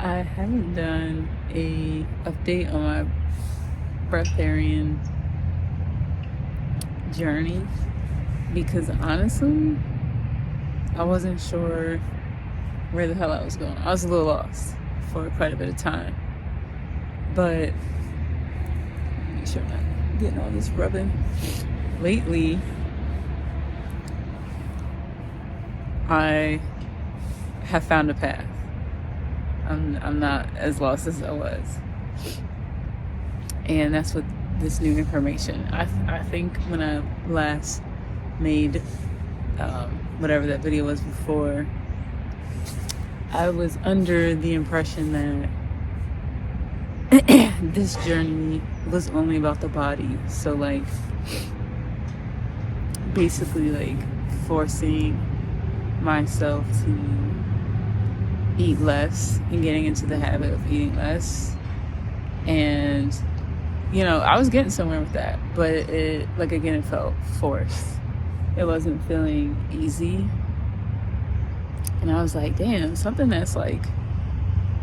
I haven't done a update on my Breatharian journey because honestly, I wasn't sure where the hell I was going. I was a little lost for quite a bit of time. But make sure I'm not getting all this rubbing. Lately, I have found a path. I'm not as lost as I was. And that's what this new information. I think when I last made whatever that video was before, I was under the impression that this journey was only about the body. So like basically like forcing myself to eat less and getting into the habit of eating less. And I was getting somewhere with that, but it felt forced. It wasn't feeling easy. And I was like, damn, something that's like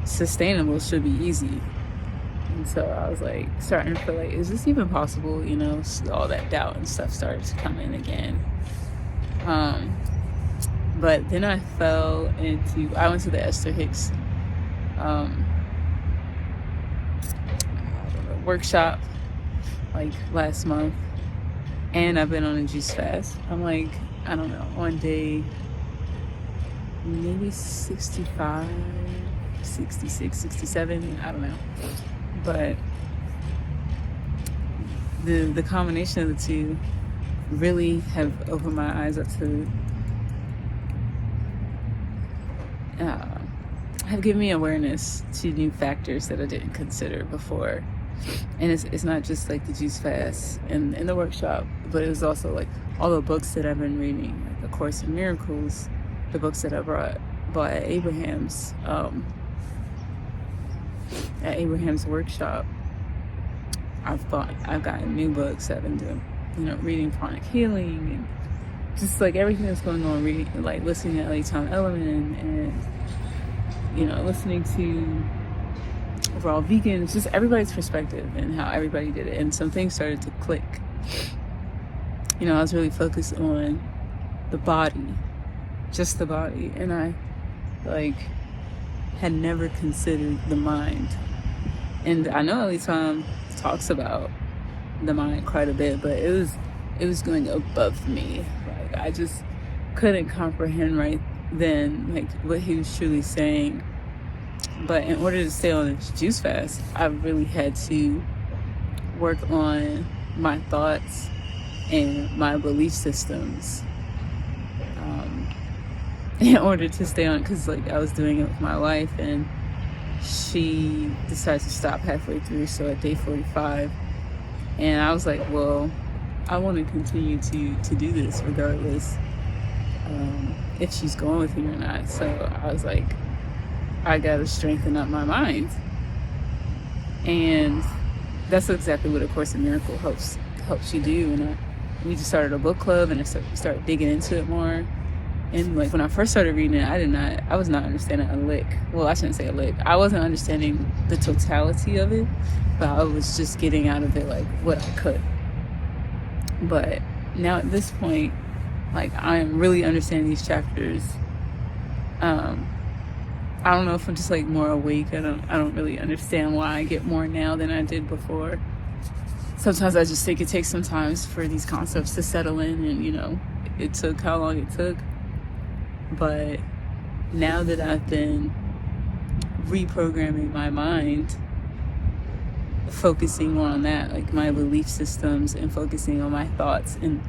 sustainable should be easy. And so I was like starting to feel like, is this even possible? All that doubt and stuff started to come in again. But then I went to the Esther Hicks workshop like last month, and I've been on a juice fast. I'm like, I don't know, on day maybe 65, 66, 67, I don't know. But the combination of the two really have opened my eyes up to have given me awareness to new factors that I didn't consider before. And it's not just like the juice fast and in the workshop, but it was also like all the books that I've been reading, like A Course in Miracles, the books that I bought at Abraham's workshop. I've gotten new books. I've been doing, reading Chronic Healing and just like everything that's going on, reading, like listening to Tom Element and listening to Raw Vegan. It's just everybody's perspective and how everybody did it, and some things started to click. I was really focused on the body, just the body, and I had never considered the mind. And I know Tom talks about the mind quite a bit, but it was going above me. Like I just couldn't comprehend right then what he was truly saying. But in order to stay on this juice fast, I really had to work on my thoughts and my belief systems in order to stay on, because I was doing it with my wife, and she decided to stop halfway through, so at day 45. And I was like, well, I want to continue to do this regardless if she's going with me or not. So I was like, I gotta strengthen up my mind. And that's exactly what A Course in Miracles helps you do. And we just started a book club, and I started digging into it more. And when I first started reading it, I was not understanding a lick. Well, I shouldn't say a lick. I wasn't understanding the totality of it, but I was just getting out of it what I could. But now at this point, I am really understanding these chapters. I don't know if I'm just more awake. I don't really understand why I get more now than I did before. Sometimes I just think it takes some time for these concepts to settle in, and it took how long it took. But now that I've been reprogramming my mind, focusing more on that, my belief systems, and focusing on my thoughts and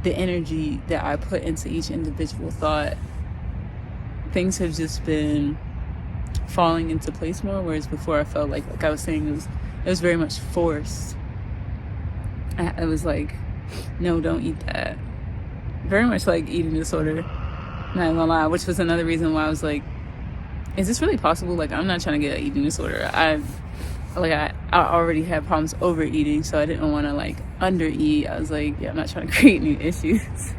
the energy that I put into each individual thought, things have just been falling into place more. Whereas before I felt like I was saying, it was very much forced. I was like, no, don't eat that. Very much like eating disorder, not gonna lie, which was another reason why I was like, is this really possible? I'm not trying to get an eating disorder. I already had problems overeating, so I didn't want to undereat. I was like, yeah, I'm not trying to create new issues.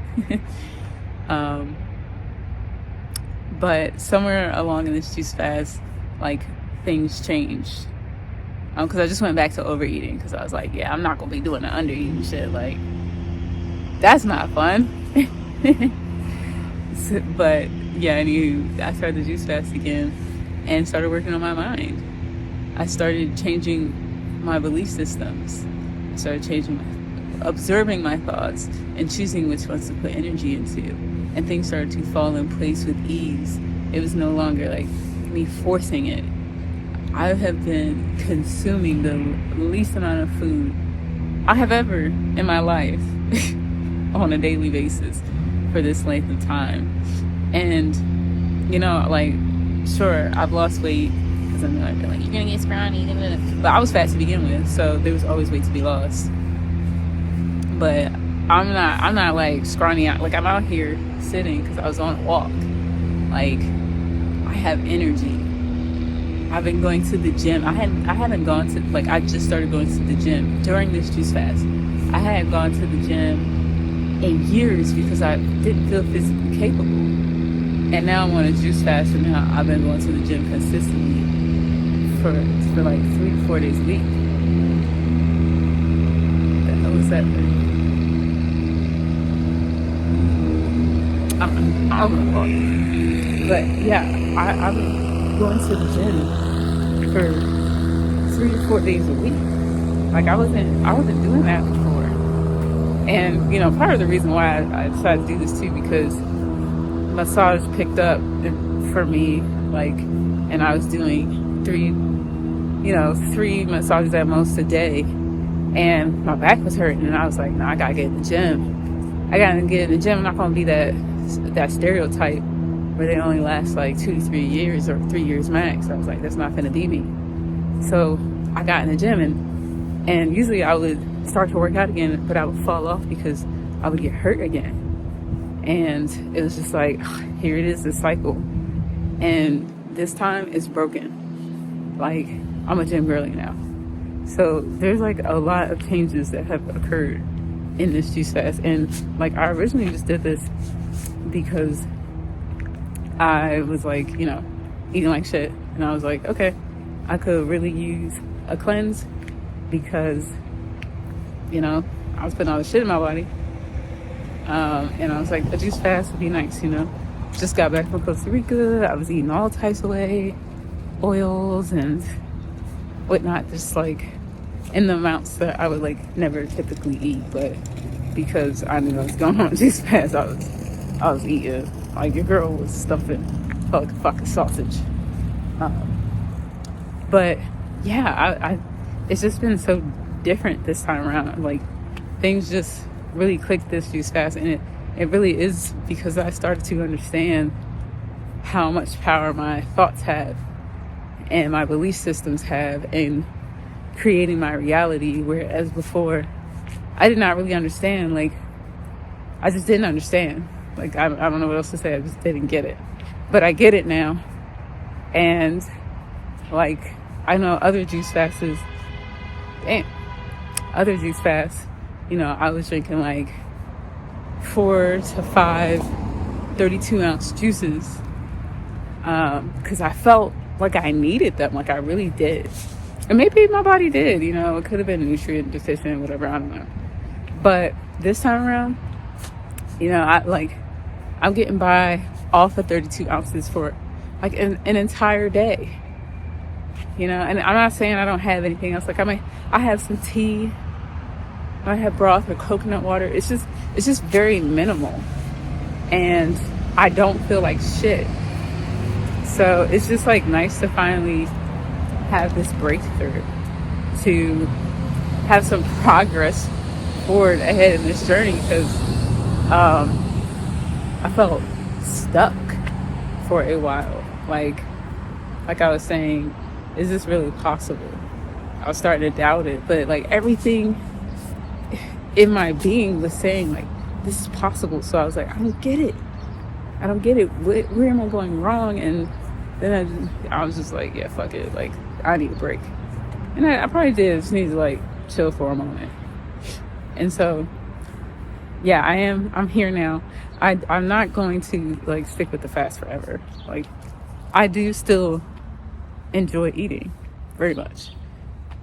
But somewhere along in this juice fast, like things changed. Because I just went back to overeating because I was like, yeah, I'm not gonna be doing the undereating shit. Like, that's not fun. But yeah, I started the juice fast again and started working on my mind. I started changing my belief systems. I started observing my thoughts and choosing which ones to put energy into. And things started to fall in place with ease. It was no longer like me forcing it. I have been consuming the least amount of food I have ever in my life on a daily basis for this length of time. And, like, sure, I've lost weight because I'm like, you're going to get scrawny. But I was fat to begin with, so there was always weight to be lost. But I'm not like scrawny out. Like, I'm out here sitting because I was on a walk. Like, I have energy. I've been going to the gym. I haven't gone to, like, I just started going to the gym during this juice fast. I hadn't gone to the gym in years because I didn't feel physically capable. And now I'm on a juice fast, and now I've been going to the gym consistently for like 3 to 4 days a week. What the hell is that thing? I'll go. But yeah, I've been going to the gym for 3 to 4 days a week. Like, I wasn't doing that before. And part of the reason why I decided to do this too, because massage picked up for me, like, and I was doing 3 massages at most a day, and my back was hurting, and I was like, no, I gotta get in the gym. I'm not gonna be that stereotype where they only last like 2 to 3 years or 3 years max. I was like, that's not gonna be me. So I got in the gym, and usually I would start to work out again, but I would fall off because I would get hurt again. And it was just like, here it is, the cycle. And this time it's broken. Like, I'm a gym girly now. So there's like a lot of changes that have occurred in this juice fast. And like, I originally just did this because I was like, eating like shit. And I was like, okay, I could really use a cleanse because, I was putting all the shit in my body. And I was like, a juice fast would be nice, Just got back from Costa Rica. I was eating all types of oils and whatnot, just like in the amounts that I would like never typically eat. But because I knew I was going on a juice fast, I was eating. Like, your girl was stuffing like a fucking sausage. But yeah, it's just been so different this time around. Like, things just really clicked this juice fast, and it really is because I started to understand how much power my thoughts have and my belief systems have in creating my reality, whereas before I did not really understand. Like, I just didn't understand. Like, I don't know what else to say. I just didn't get it, but I get it now. And like, I know other juice fasts, I was drinking like 4 to 5 32-ounce juices because I felt like I needed them. Like, I really did. And maybe my body did, it could have been nutrient deficient, whatever, I don't know. But this time around, I'm getting by off of 32 ounces for like an entire day. And I'm not saying I don't have anything else. Like, I have some tea, I have broth or coconut water. It's just very minimal, and I don't feel like shit. So it's just like nice to finally have this breakthrough, to have some progress forward ahead in this journey, because I felt stuck for a while. Like I was saying, is this really possible? I was starting to doubt it, but like, everything in my being was saying like, this is possible. So I was like, I don't get it. Where am I going wrong? And then I was just like, yeah, fuck it. Like, I need a break. And I probably did just need to like chill for a moment. And so, yeah, I'm here now. I'm not going to like stick with the fast forever. Like, I do still enjoy eating very much.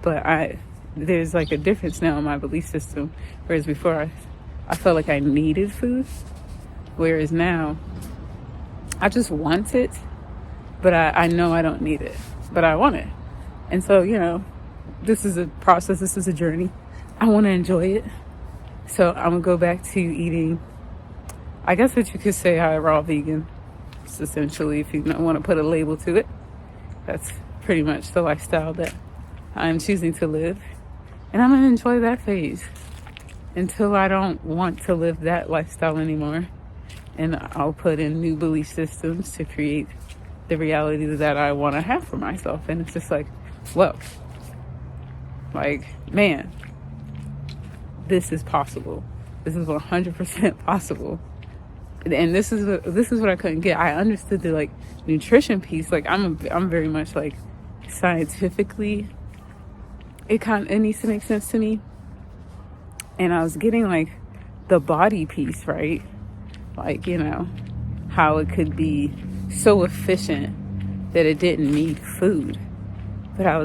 But there's like a difference now in my belief system. Whereas before I felt like I needed food. Whereas now I just want it, but I know I don't need it, but I want it. And so, this is a process. This is a journey. I want to enjoy it. So I'm going to go back to eating, I guess what you could say, raw vegan. It's essentially, if you don't want to put a label to it, that's pretty much the lifestyle that I'm choosing to live. And I'm going to enjoy that phase until I don't want to live that lifestyle anymore. And I'll put in new belief systems to create the reality that I want to have for myself. And it's just like, whoa, like, man, this is possible. This is 100% possible. And this is what I couldn't get. I understood the like nutrition piece. Like I'm very much like scientifically, it needs to make sense to me. And I was getting like the body piece, right? Like, how it could be so efficient that it didn't need food. But I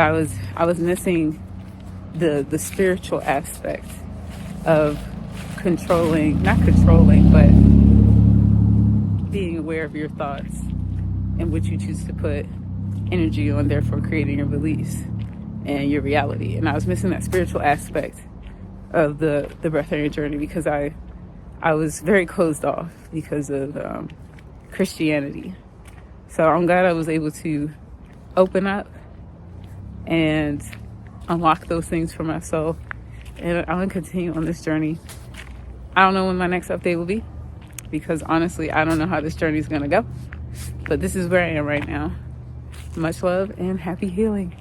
was missing the spiritual aspect of not controlling, but being aware of your thoughts and what you choose to put energy on, therefore creating your beliefs and your reality. And I was missing that spiritual aspect of the Breatharian journey because I was very closed off because of Christianity. So I'm glad I was able to open up and unlock those things for myself. And I'm going to continue on this journey. I don't know when my next update will be because honestly, I don't know how this journey is going to go. But this is where I am right now. Much love and happy healing.